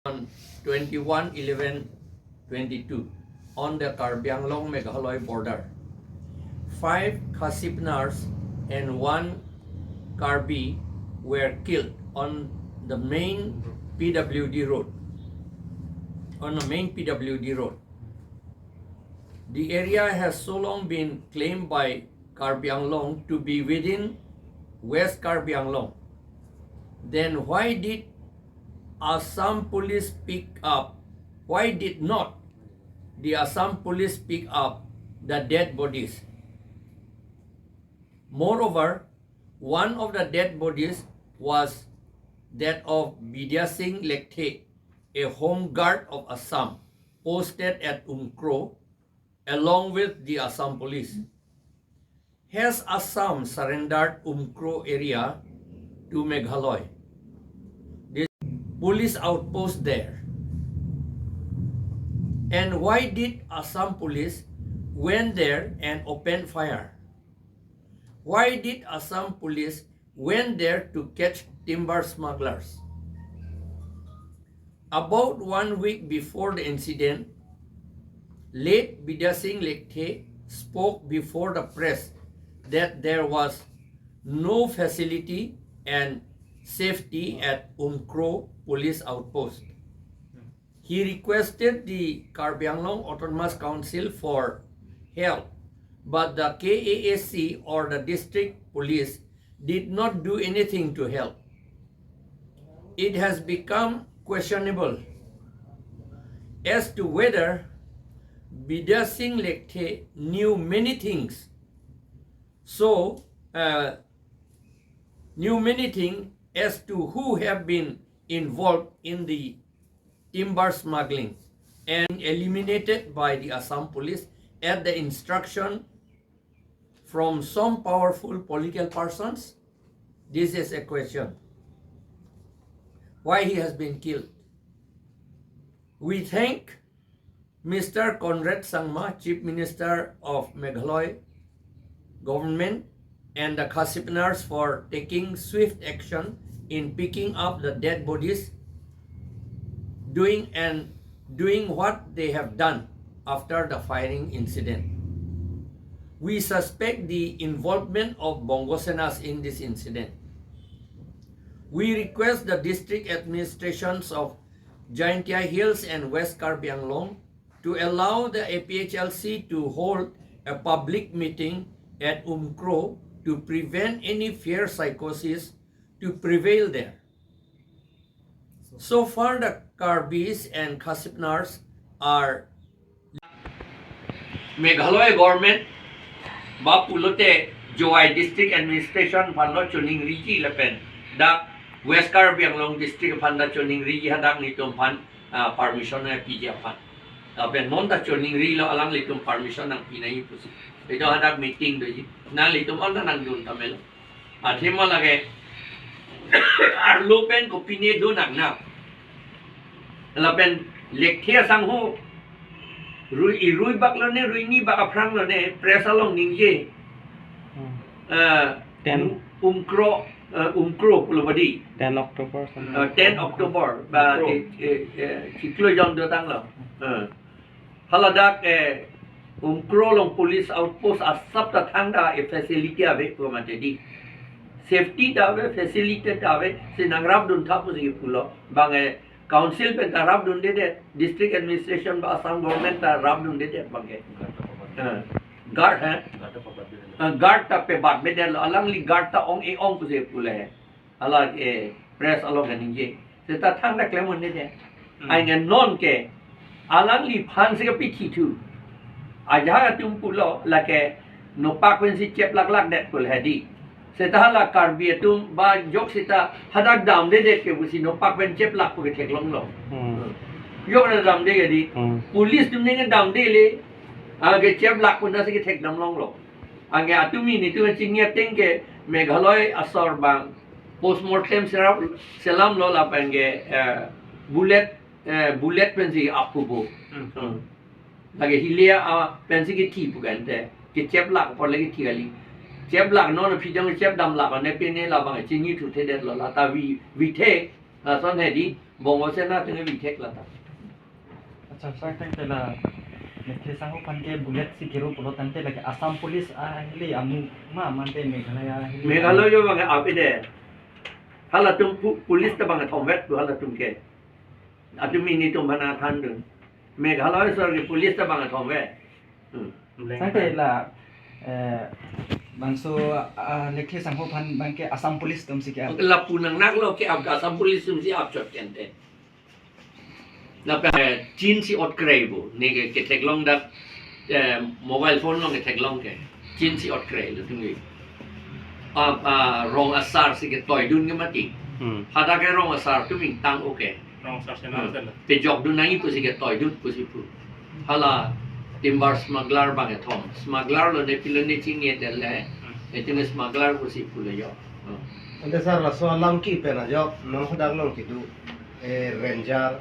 on 21/11/22 on the KarbiAnglong Meghalaya border. 5 Khasipnars and 1 Karbi were killed on the main PWD road. The area has so long been claimed by KarbiAnglong to be within West KarbiAnglong. Then why did Assam police pick up? Why did not the Assam police pick up the dead bodies? Moreover, one of the dead bodies was that of Bidya Singh Lekte, a home guard of Assam, posted at Mukroh, along with the Assam police. Has Assam surrendered Mukroh area to Meghalaya? This police outpost there. And why did Assam police went there and opened fire? Why did Assam police went there to catch timber smugglers? About 1 week before the incident, late Bidya Singh Lekte spoke before the press that there was no facility and safety at Mukroh police outpost. He requested the KarbiAnglong Autonomous Council for help, but the KASC or the district police did not do anything to help. It has become questionable as to whether Bidya Singh Lekte knew many things. Knew many things as to who have been involved in the timber smuggling and eliminated by the Assam police at the instruction from some powerful political persons. This is a question. Why he has been killed? We thank Mr. Conrad Sangma, Chief Minister of Meghalaya government, and the Khasipnars for taking swift action in picking up the dead bodies, doing what they have done after the firing incident. We suspect the involvement of Bongo Senas in this incident. We request the district administrations of Jaintia Hills and West KarbiAnglong to allow the APHLC to hold a public meeting at Mukroh to prevent any fear psychosis to prevail there. So far, the Karbis and Khasipnars are Meghalaya government Bapulote Joai district administration Pando Chuning Riji Lepen Dak West KarbiAnglong district Panda Chuning Riji Hadak Nitum Pan permission na PJ Pan. Ben Monda Chuning Rilo alang litum permission ng Pinay Pusi. Ito hadak meeting doji. Na litum on na nang dun tamelo. At himo lagi arlopen ko pine do nagna. Lapen lekhe sang ho Rui baklo ne rui ni baka prang lo ne presa long ningje. Mukroh pulobadi 10 October 10 October ba ciklo jong datang lo. Haladak Mukroh long police outpost asap ta thangda e facility ave ko matedi. Safety dawe facility dawe sinangrab dun thapu si pulo bang council pe tarab dun de district administration ba Assam government tarab dun de bang guard guard ta pe bat be del alang li guard ta ong e ong puse pule ala press along ganing je se ta thang da klemon de ai ngan non ke alang li phan se ka pithi tu aja tum pulo la ke no pa kwen si chep lak lak det pul hedi Setahala Karbi Atum ba jok sita hadak dam de ke busi no pak ben chep lak ko ke thek long lo. Yok na dam de di. Police tum ne dam de le age chep lak ko na se ke thek dam long lo. Age atumi ni tu chingya teng ke Meghalaya asor bang postmortem selam lo la penge bullet pensi akubo. Lagi hilia pensi ke ti bukan te ke chep lak por lagi ti gali. Chep lak non phi jang chep dam lak ne pe ne la bang chi ni thu the det lo la ta vi the son he di บอกว่าเส้นหน้าถึงให้วีเทคแล้วครับ अच्छा saya kan telah Kesang hupan ke bulat si kiro pulau tante lagi Assam Police ahli amu ma mante Meghalaya Meghalaya bang apa deh halat tum polis tu bang thom vet tu halat tum ke atum ini tu mana than tu Meghalaya sorry polis tu bang thom vet saya telah bangso lekhe sang hupan bang ke Assam Police tum si ke lapunang nak lo ke ab Assam polis tum si ab chot kente Napa Chin si ot kreibu ni ke tek long dak mobile phone long ke tek long ke Chin si ot krei lu tungi rong asar si ke toy dun ke mati hada ke rong asar tu ming tang oke rong asar senang senang pe jok dun nai pu si ke toy dun pu si pu hala timbar smuggler bang thom smuggler lo ne pilon ni ching ye del le etin smuggler pu si pu le yo ande sar la so Alamki Pherangke Amai Amai kidu ranger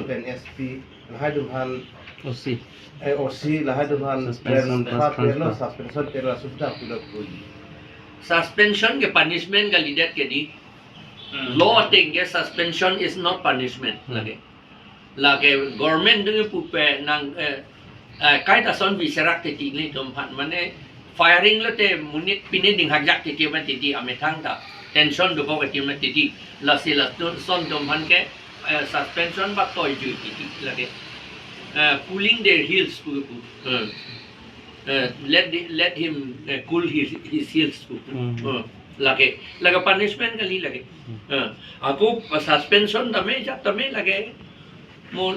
pen SP lahai dumhan OC OC lahai dumhan suspension pera subda pulak puli suspension ke punishment ka leader ke di law thing ke suspension is not punishment lage government dung pupe nang kai ta son bi serak te ti ni dom phat mane firing lo te munit pinit ding hajak te ti man ti ti ame thang ta tension do ko ke ti man ti ti la si la son dom phan ke suspension ba toy ju ti ti lage pulling their heels pu let him cool his heels pu lage punishment kali lage aku suspension tame ja tame lage mon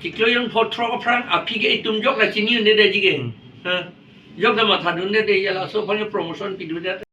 chiklo yon photro pran api ge tum jok la chini ne de jige yok da ma thadun de ya la so phang promotion pi du